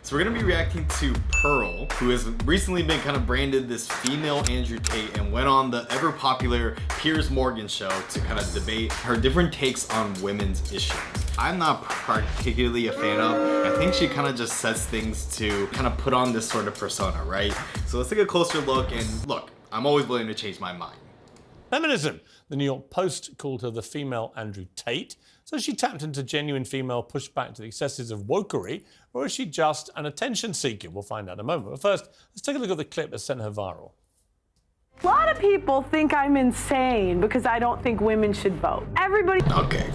So we're gonna be reacting to Pearl, who has recently been kind of branded this female Andrew Tate and went on the ever popular Piers Morgan show to kind of debate her different takes on women's issues. I'm not particularly a fan of. I think she kind of just says things to kind of put on this sort of persona, right? So let's take a closer look, and look, I'm always willing to change my mind. Feminism. The New York Post called her the female Andrew Tate. So she tapped into genuine female pushback to the excesses of wokery, or is she just an attention seeker? We'll find out in a moment. But first, let's take a look at the clip that sent her viral. A lot of people think I'm insane because I don't think women should vote. Everybody... Okay.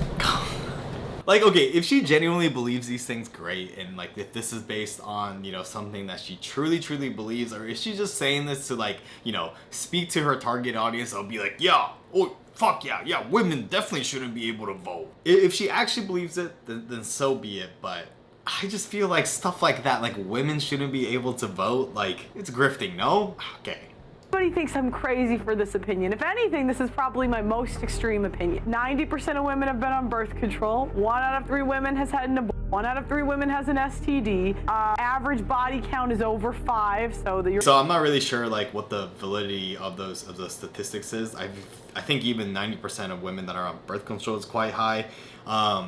Like, okay, if she genuinely believes these things, great, and like if this is based on, you know, something that she truly believes, or is she just saying this to, like, you know, speak to her target audience? I'll be like, yeah, oh, fuck yeah, women definitely shouldn't be able to vote. If she actually believes it, then so be it, but I just feel like stuff like that, like women shouldn't be able to vote, like, it's grifting, no? Okay. Everybody thinks I'm crazy for this opinion. If anything, this is probably my most extreme opinion. 90% of women have been on birth control. 1 out of 3 women has had an abortion. 1 out of 3 women has an STD. Average body count is over 5, so I'm not really sure like what the validity of those statistics is. I think even 90% of women that are on birth control is quite high.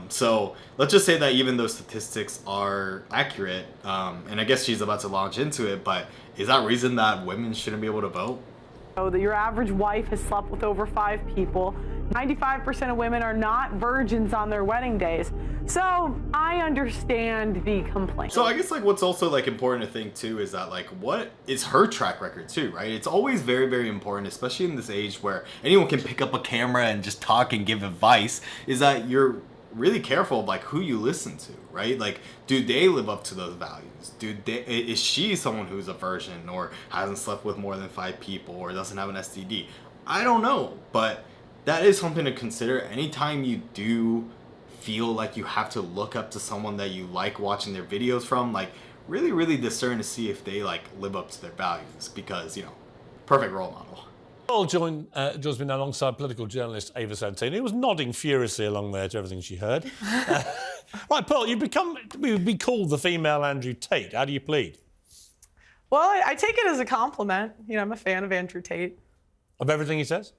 So let's just say that even those statistics are accurate, and I guess she's about to launch into it, but is that reason that women shouldn't be able to vote? So that your average wife has slept with over 5 people. 95% of women are not virgins on their wedding days. So I understand the complaint. So I guess like what's also like important to think too is that like what is her track record too, right? It's always very important, especially in this age where anyone can pick up a camera and just talk and give advice, is that you're really careful of like who you listen to, right? Like, do they live up to those values? Is she someone who's a virgin or hasn't slept with more than 5 people or doesn't have an STD? I don't know, but that is something to consider anytime you do feel like you have to look up to someone that you like watching their videos from. Like, really discern to see if they like live up to their values, because, you know, perfect role model. Pearl joins me now alongside political journalist Ava Santini, who was nodding furiously along there to everything she heard. Right, Pearl, you've be called the female Andrew Tate. How do you plead? Well, I take it as a compliment. You know, I'm a fan of Andrew Tate. Of everything he says?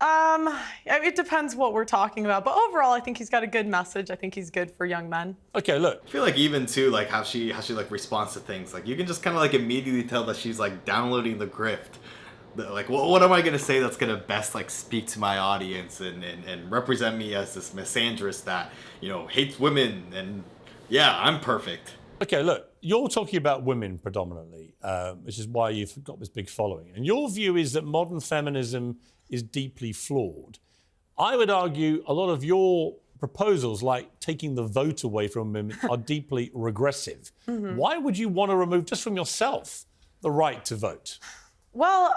It depends what we're talking about, but overall, I think he's got a good message. I think he's good for young men. Okay, look. I feel like even too, like how she like responds to things, like you can just kind of like immediately tell that she's like downloading the grift. Like, well, what am I gonna say that's gonna best like speak to my audience and represent me as this misandrist that, you know, hates women, and yeah, I'm perfect. Okay, look, you're talking about women predominantly, which is why you've got this big following. And your view is that modern feminism is deeply flawed. I would argue a lot of your proposals, like taking the vote away from women, are deeply regressive. Mm-hmm. Why would you want to remove, just from yourself, the right to vote? Well,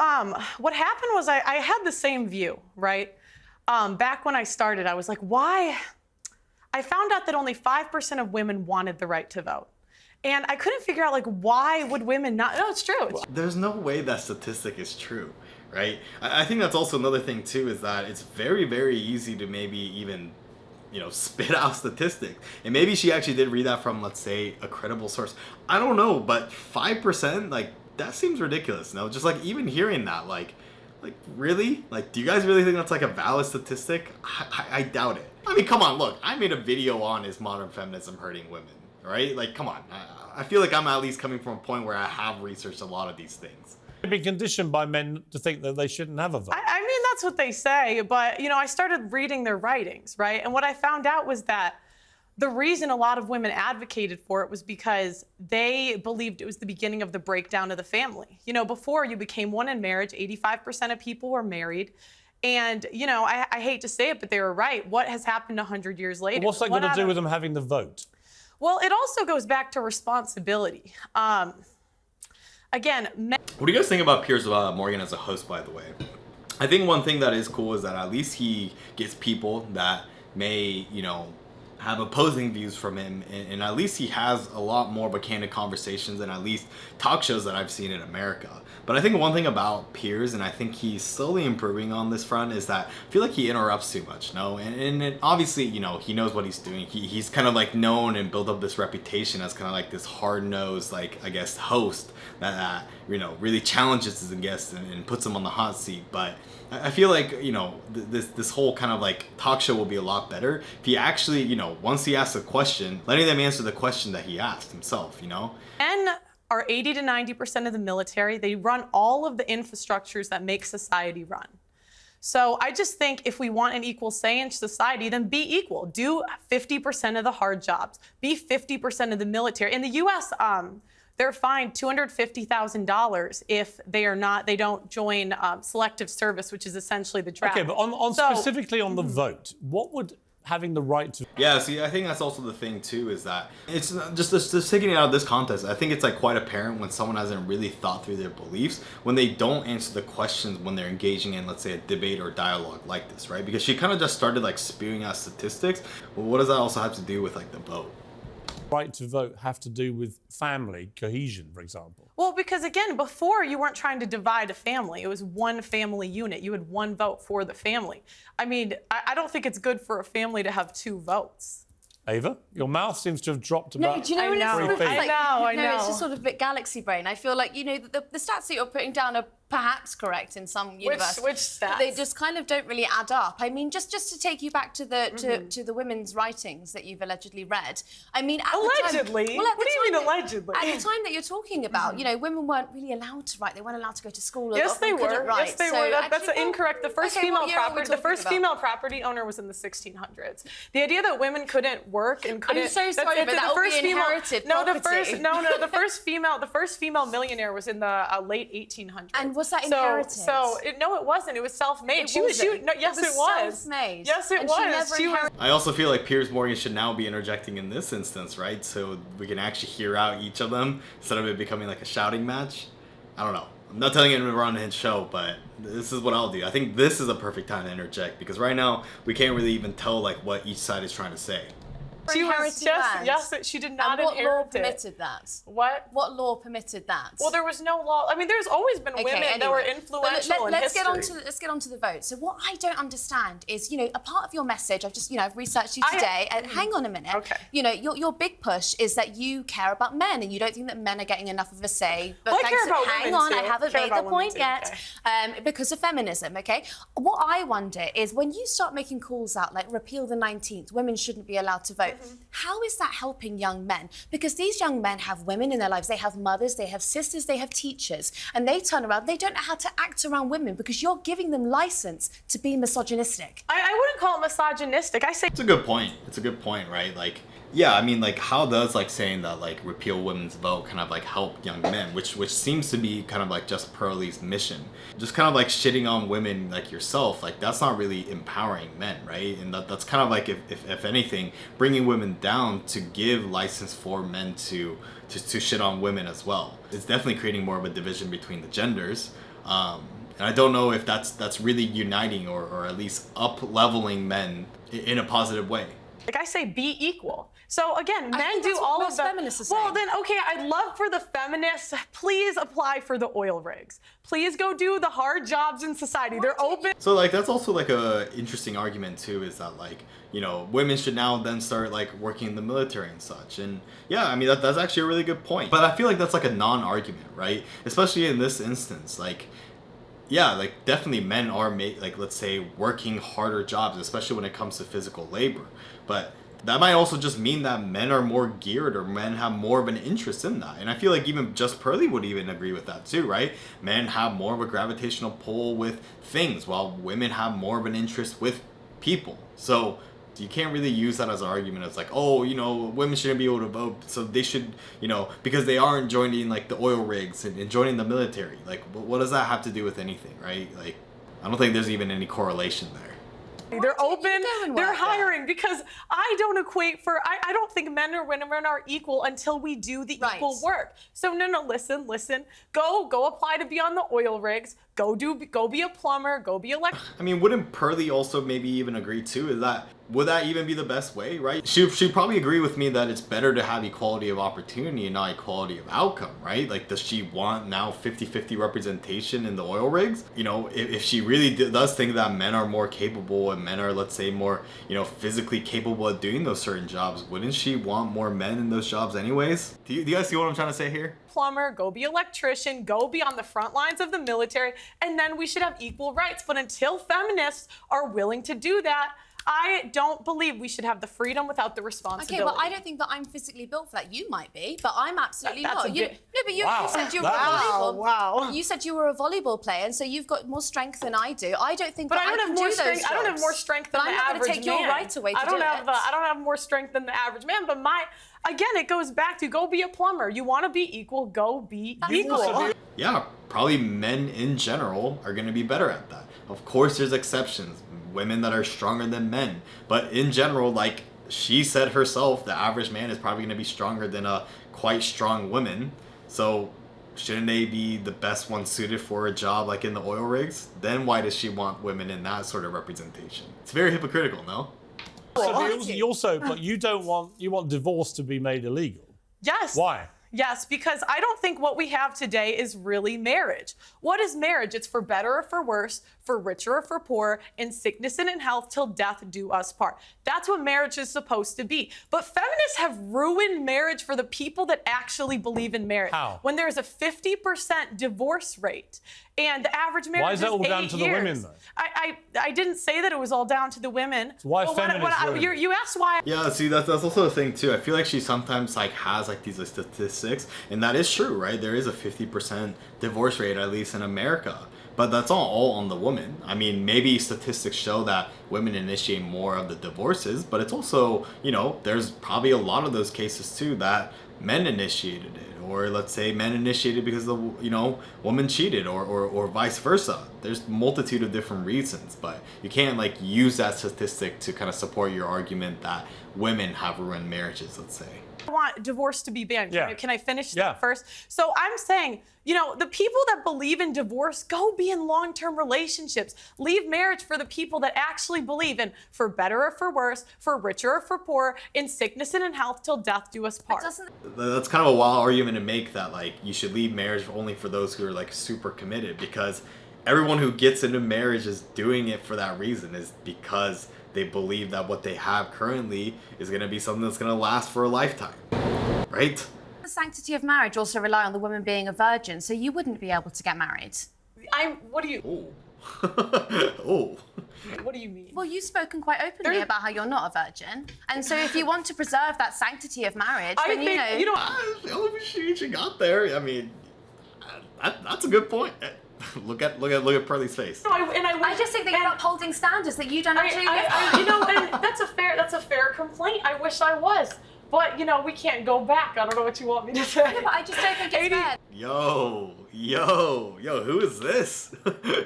what happened was I had the same view, right? Back when I started, I was like, why? I found out that only 5% of women wanted the right to vote. And I couldn't figure out, like, why would women not? No, it's true. There's no way that statistic is true, right? I think that's also another thing, too, is that it's very easy to maybe even, you know, spit out statistics. And maybe she actually did read that from, let's say, a credible source. I don't know, but 5%, like, that seems ridiculous, no? Just, like, even hearing that, like, really? Like, do you guys really think that's, like, a valid statistic? I doubt it. I mean, come on, look, I made a video on is modern feminism hurting women, right? Like, come on. I feel like I'm at least coming from a point where I have researched a lot of these things. Be conditioned by men to think that they shouldn't have a vote. I mean, that's what they say, but, you know, I started reading their writings, right? And what I found out was that the reason a lot of women advocated for it was because they believed it was the beginning of the breakdown of the family. You know, before you became one in marriage, 85% of people were married. And, you know, I hate to say it, but they were right. What has happened 100 years later? Well, what's that got to do with them having the vote? Well, it also goes back to responsibility. Again, what do you guys think about Piers Morgan as a host, by the way? I think one thing that is cool is that at least he gets people that may, you know, have opposing views from him, and at least he has a lot more of a candid conversations than at least talk shows that I've seen in America. But I think one thing about Piers, and I think he's slowly improving on this front, is that I feel like he interrupts too much, no? And obviously, you know, he knows what he's doing. He's kind of like known and built up this reputation as kind of like this hard-nosed, like, I guess, host that you know, really challenges his guests and puts them on the hot seat. But I feel like, you know, this whole kind of like talk show will be a lot better if he actually, you know, once he asks a question, letting them answer the question that he asked himself, you know? Men are 80 to 90% of the military. They run all of the infrastructures that make society run. So I just think if we want an equal say in society, then be equal. Do 50% of the hard jobs. Be 50% of the military. In the U.S., they're fined $250,000 if they don't join selective service, which is essentially the draft. Okay, but specifically on the vote, what would having the right to... Yeah, see, I think that's also the thing too, is that it's not just taking it out of this context. I think it's like quite apparent when someone hasn't really thought through their beliefs, when they don't answer the questions when they're engaging in, let's say, a debate or dialogue like this, right? Because she kind of just started like spewing out statistics. Well, what does that also have to do with like the vote? Right to vote have to do with family cohesion, for example? Well, because again, before you weren't trying to divide a family. It was one family unit. You had one vote for the family. I mean, I don't think it's good for a family to have two votes. Ava, your mouth seems to have dropped about... No, do you know what it's sort of I like? know. No, it's just sort of a bit galaxy brain. I feel like, you know, the stats that you're putting down are perhaps correct in some universe. Which stats? They just kind of don't really add up. I mean, just to take you back to the to the women's writings that you've allegedly read. I mean, at allegedly? The time, well, at What the do you time mean allegedly? At the time that you're talking about, you know, women weren't really allowed to write. They weren't allowed to go to school. Yes, they were. Write. Yes, they So were. That's actually, incorrect. The first okay, female what year are we property, the talking first about? female property owner was in the 1600s. The idea that women couldn't work and couldn't. I'm so sorry, but that will be inherited No, the property. first female millionaire was in the late 1800s. And was that inherited? No, it wasn't. It was self-made. Yes, it was. Self-made. Yes, it And was. she never She was. inherited. I also feel like Piers Morgan should now be interjecting in this instance, right? So we can actually hear out each of them instead of it becoming like a shouting match. I don't know. I'm not telling him to run his show, but this is what I'll do. I think this is a perfect time to interject because right now we can't really even tell like what each side is trying to say. She was Inherited just, land. yes, she did not And what law inherit it. permitted that? What? What law permitted that? Well, there was no law. I mean, there's always been women that were influential in let's history. let's get on to the vote. So what I don't understand is, you know, a part of your message, I've researched you today, and hang on a minute. Okay. You know, your big push is that you care about men and you don't think that men are getting enough of a say. But Well, I care about hang women on, too. I haven't Care made about the women point too, yet. Because of feminism, okay? What I wonder is when you start making calls out like repeal the 19th, women shouldn't be allowed to vote. How is that helping young men? Because these young men have women in their lives, they have mothers, they have sisters, they have teachers, and they turn around, they don't know how to act around women because you're giving them license to be misogynistic. I wouldn't call it misogynistic. I say It's a good point. It's a good point, right? Like, yeah, I mean, like, how does like saying that like repeal women's vote kind of like help young men, which seems to be kind of like just Pearlie's mission. Just kind of like shitting on women like yourself, like that's not really empowering men, right? And that's kind of like if anything, bringing women down to give license for men to shit on women as well. It's definitely creating more of a division between the genders. And I don't know if that's really uniting or at least up-leveling men in a positive way. Like I say, be equal. So again, men think do that's what all of most the. feminists are Well, saying. then okay, I'd love for the feminists. Please apply for the oil rigs. Please go do the hard jobs in society. They're open. So like that's also like a interesting argument too, is that like, you know, women should now then start like working in the military and such. And yeah, I mean that's actually a really good point. But I feel like that's like a non-argument, right? Especially in this instance, like. Yeah, like definitely men are like let's say working harder jobs, especially when it comes to physical labor. But that might also just mean that men are more geared or men have more of an interest in that. And I feel like even just Pearlie would even agree with that too, right? Men have more of a gravitational pull with things while women have more of an interest with people. So you can't really use that as an argument. It's like, oh, you know, women shouldn't be able to vote, so they should, you know, because they aren't joining like the oil rigs and joining the military. Like, what does that have to do with anything, right? Like, I don't think there's even any correlation there. They're open. They're work hiring because I don't equate for. I don't think men or women are equal until we do the Right. equal work. So no, listen. Go apply to be on the oil rigs. Go be a plumber, go be a I mean, wouldn't Pearlie also maybe even agree too? Would that even be the best way, right? She'd probably agree with me that it's better to have equality of opportunity and not equality of outcome, right? Like, does she want now 50-50 representation in the oil rigs? You know, if she really does think that men are more capable and men are, let's say, more, you know, physically capable of doing those certain jobs, wouldn't she want more men in those jobs anyways? Do you guys see what I'm trying to say here? plumber, go be electrician, go be on the front lines of the military, and then we should have equal rights. But until feminists are willing to do that, I don't believe we should have the freedom without the responsibility. Okay, well, I don't think that I'm physically built for that. You might be, but I'm absolutely That's not. a bit- No, but you said you were a Wow, volleyball. wow. You said you were a volleyball player, and so you've got more strength than I do. I don't think But that I don't can have more do strength. those I don't have jobs. more strength But than I'm the not average going to take your man. right away to I don't do have it. I don't have more strength than the average man. But again, it goes back to go be a plumber. You want to be equal, go be equal. Yeah, probably men in general are going to be better at that. Of course, there's exceptions, women that are stronger than men. But in general, like she said herself, the average man is probably going to be stronger than a quite strong woman. So shouldn't they be the best one suited for a job like in the oil rigs? Then why does she want women in that sort of representation? It's very hypocritical, no? But you want divorce to be made illegal. Yes. Why? Yes, because I don't think what we have today is really marriage. What is marriage? It's for better or for worse, for richer or for poorer, in sickness and in health, till death do us part. That's what marriage is supposed to be. But feminists have ruined marriage for the people that actually believe in marriage. How? When there's a 50% divorce rate and the average marriage Why is that all down 8 to the years. women, though? I didn't say that it was all down to the women. So why Well, feminists ruin it? you asked why. Yeah, see, that's also a thing too. I feel like she sometimes like has like these statistics, and that is true, right? There is a 50% divorce rate, at least in America. But that's all on the woman. I mean, maybe statistics show that women initiate more of the divorces, but it's also, you know, there's probably a lot of those cases too that men initiated it, or let's say men initiated because the, you know, woman cheated, or vice versa. There's multitude of different reasons, but you can't like use that statistic to kind of support your argument that women have ruined marriages, let's say. I want divorce to be banned. Yeah. Can I finish Yeah. that first? So I'm saying, you know, the people that believe in divorce, go be in long-term relationships. Leave marriage for the people that actually believe in for better or for worse, for richer or for poorer, in sickness and in health, till death do us part. That's kind of a wild argument to make, that like you should leave marriage only for those who are like super committed, because everyone who gets into marriage is doing it for that reason, is because they believe that what they have currently is going to be something that's going to last for a lifetime, right? The sanctity of marriage also rely on the woman being a virgin, so you wouldn't be able to get married. What do you? Oh. What do you mean? Well, you've spoken quite openly about how you're not a virgin, and so if you want to preserve that sanctity of marriage, then you know. She got there. I mean, that's a good point. Look at Pearlie's face. I just think that you're upholding standards that you don't actually live you know, and that's a fair complaint. I wish I was, but you know, we can't go back. I don't know what you want me to say. by. But I just don't think it's fair. Yo, who is this?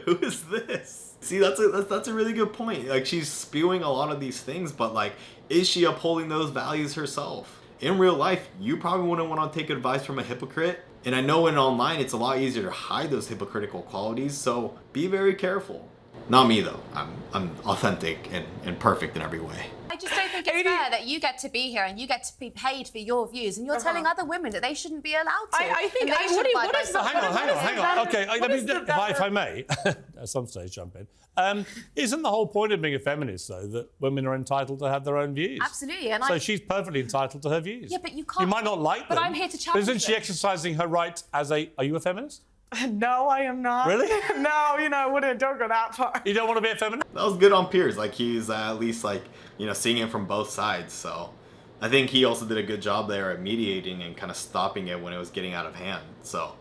Who is this? See, that's a really good point. Like, she's spewing a lot of these things, but like, is she upholding those values herself? In real life, you probably wouldn't want to take advice from a hypocrite. And I know in online, it's a lot easier to hide those hypocritical qualities, so be very careful. Not me, though. I'm authentic and perfect in every way. I just don't think it's fair that you get to be here and you get to be paid for your views, and you're telling other women that they shouldn't be allowed to. I think. and they should abide by some- Hang on. Okay, if I may, at some stage jump in. Isn't the whole point of being a feminist, though, that women are entitled to have their own views? Absolutely, and So she's perfectly entitled to her views. Yeah, but you can't. You might not like them. But I'm here to But challenge isn't she them. exercising her right as a? Are you a feminist? No, I am not. Really? No, you know, I wouldn't. Don't go that far. You don't want to be a feminist? That was good on Piers. Like, he's at least like, you know, seeing it from both sides. So I think he also did a good job there at mediating and kind of stopping it when it was getting out of hand. So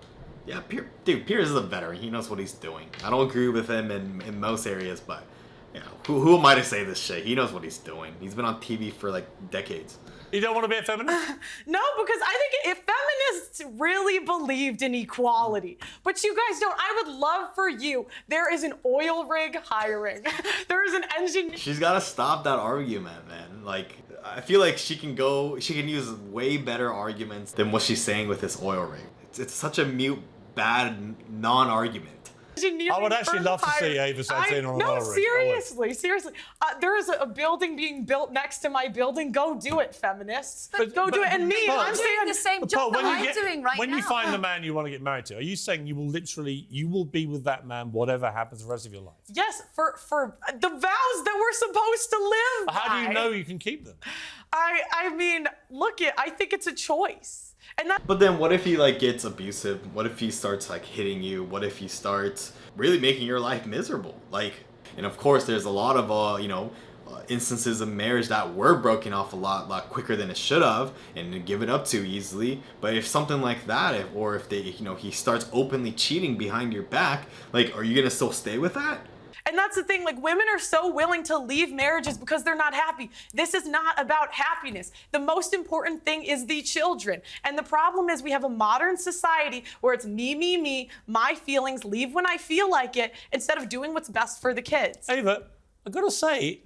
yeah, Piers is a veteran. He knows what he's doing. I don't agree with him in most areas, but you know, who am I to say this shit? He knows what he's doing. He's been on TV for like decades. You don't want to be a feminist? No, because I think if feminists really believed in equality, but you guys don't, I would love for you. There is an oil rig hiring. There is an engineer. She's got to stop that argument, man. Like, I feel like she can use way better arguments than what she's saying with this oil rig. It's such a mute, bad non-argument. I would actually love to see Ava Satin on No, our seriously. There is a building being built next to my building. Go do it, feminists. Go do it. And me, I'm doing the same job that I'm doing right now. When you find the man you want to get married to, are you saying you will be with that man whatever happens the rest of your life? Yes, for the vows that we're supposed to live by. How do you know you can keep them? I mean, I think it's a choice. But then what if he like gets abusive? What if he starts like hitting you? What if he starts really making your life miserable? Like, and of course there's a lot of instances of marriage that were broken off a lot quicker than it should have and given up too easily. But if something like that, if he starts openly cheating behind your back, like, are you gonna still stay with that? And that's the thing, like, women are so willing to leave marriages because they're not happy. This is not about happiness. The most important thing is the children. And the problem is we have a modern society where it's me, my feelings, leave when I feel like it, instead of doing what's best for the kids. Ava, I've got to say,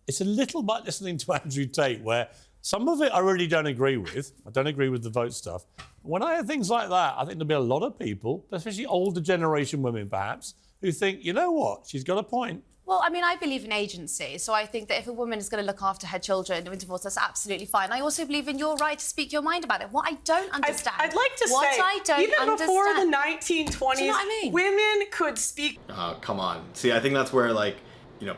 it's a little bit listening to Andrew Tate where some of it I really don't agree with. I don't agree with the vote stuff. When I hear things like that, I think there'll be a lot of people, especially older generation women perhaps, who think, you know what, she's got a point. Well, I mean, I believe in agency, so I think that if a woman is going to look after her children in divorce, that's absolutely fine. I also believe in your right to speak your mind about it. What I don't understand... I'd like to say, even before the 1920s, do you know what I mean? women could speak... Come on. See, I think that's where, like,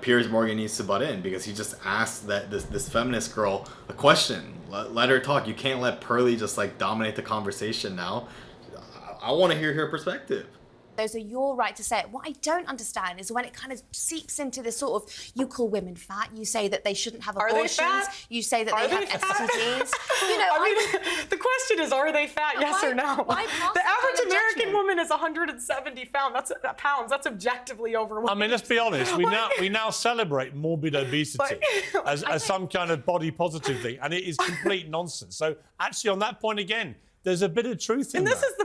Piers Morgan needs to butt in, because he just asked this feminist girl a question. Let her talk. You can't let Pearly just, like, dominate the conversation now. I want to hear her perspective. Those are your right to say it. What I don't understand is when it kind of seeps into this sort of, you call women fat, you say that they shouldn't have abortions, you say that they have STDs. The question is, are they fat, yes or no? The average American woman is 170 pounds. That's objectively overweight. I mean, let's be honest. We now celebrate morbid obesity as some kind of body positive thing, and it is complete nonsense. So actually, on that point again, there's a bit of truth in that. And this is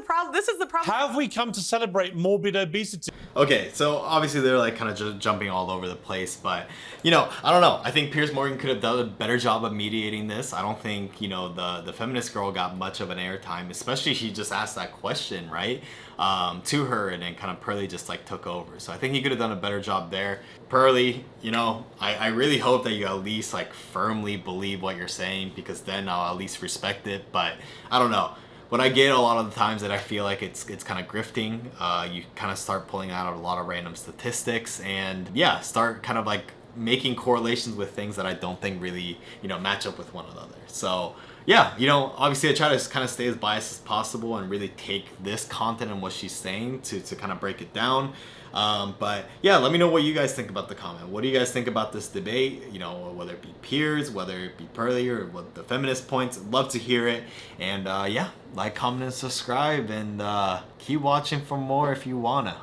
the problem. How have we come to celebrate morbid obesity? Okay, so obviously they're like kind of just jumping all over the place, but I don't know. I think Piers Morgan could have done a better job of mediating this. I don't think the feminist girl got much of an airtime, especially she just asked that question, right, to her, and then kind of Pearly just like took over. So I think he could have done a better job there. Pearly, I really hope that you at least like firmly believe what you're saying, because then I'll at least respect it. But I don't know. What I get a lot of the times that I feel like it's kind of grifting, you kind of start pulling out a lot of random statistics and start kind of like making correlations with things that I don't think really, match up with one another. So obviously I try to kind of stay as biased as possible and really take this content and what she's saying to kind of break it down. But let me know what you guys think about the comment. What do you guys think about this debate? Whether it be Piers, whether it be Pearly, or what the feminist points. I'd love to hear it. And like, comment, and subscribe, and keep watching for more if you wanna.